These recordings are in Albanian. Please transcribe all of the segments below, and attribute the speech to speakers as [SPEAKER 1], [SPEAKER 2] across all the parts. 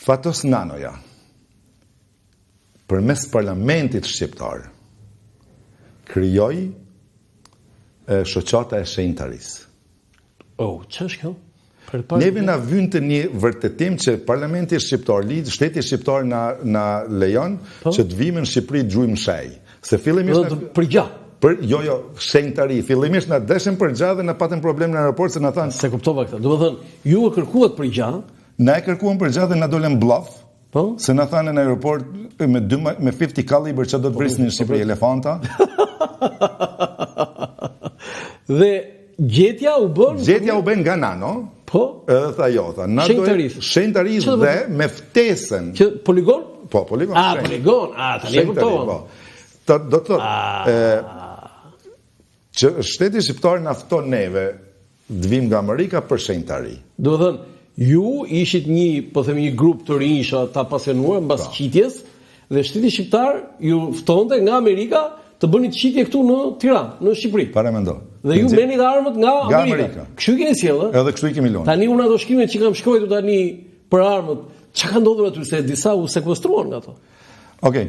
[SPEAKER 1] Fatos Nanoja, përmes parlamentit shqiptar, krijoi shoqata e shenjtarisë.
[SPEAKER 2] Ç'është kjo?
[SPEAKER 1] Neve na vyn të një vërtetim që parlamenti shqiptar, shteti shqiptar na lejon që të vijmë në Shqipëri të gjujmë shej. Se fillimisht jo, shenjtari. Fillimisht na deshën për gjatë dhe na patën problem në aeroport se na thanë.
[SPEAKER 2] Se kuptova këtë. Domethënë, ju e kërkuat për gjatë.
[SPEAKER 1] Na e kërkuan për gjatë dhe na dolën bluff.
[SPEAKER 2] Po?
[SPEAKER 1] Se na thanë në aeroport me 50 kaliber që do të vrisin në Shqipëri elefanta.
[SPEAKER 2] Dhe gjetja u bën
[SPEAKER 1] nga Nano.
[SPEAKER 2] Po?
[SPEAKER 1] Edhe tha jo, tha. Shenjtarisë dhe me ftesën.
[SPEAKER 2] Që poligon?
[SPEAKER 1] Po, poligon.
[SPEAKER 2] Poligon. Tani e kuptova.
[SPEAKER 1] Do të thotë që shteti shqiptar na fton neve të vim nga Amerika për shenjtari.
[SPEAKER 2] Do të thënë, ju ishit një grup të rinj ta pasionuar mbas qitjes dhe shteti shqiptar ju ftonte nga Amerika të bëni qitje këtu në Tiranë, në Shqipëri.
[SPEAKER 1] Para mendo.
[SPEAKER 2] Dhe ju merrni armët nga Amerika. Kështu keni sjellë.
[SPEAKER 1] Edhe kështu i kemi lënë.
[SPEAKER 2] Tani unë ato shkrimet që kam shkruar tani për armët, çka ka ndodhur aty se disa u sekuestruan nga ato.
[SPEAKER 1] Okej.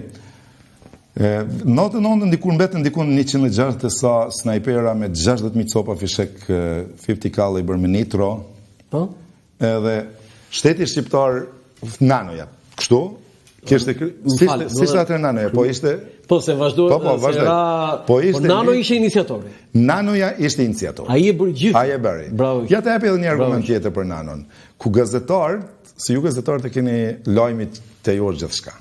[SPEAKER 1] Notë ndikur mbetën ndikun 160 sa snajpera me 60.000 copa fishek 50 caliber me nitro.
[SPEAKER 2] Po?
[SPEAKER 1] Edhe shteti shqiptar Nanoja. Kështu? Si sa atër Nanoja, po ishte...
[SPEAKER 2] Po, se vazhdoj. Po Nano ishte iniciatori.
[SPEAKER 1] Nanoja ishte iniciatori.
[SPEAKER 2] Ai e bëri gjithë.
[SPEAKER 1] Ai e bëri.
[SPEAKER 2] Bravo.
[SPEAKER 1] Ja të japi edhe një argument tjetër për Nanon. Ku gazetarët, si ju gazetarët e keni lajmit të jorë gjithçka.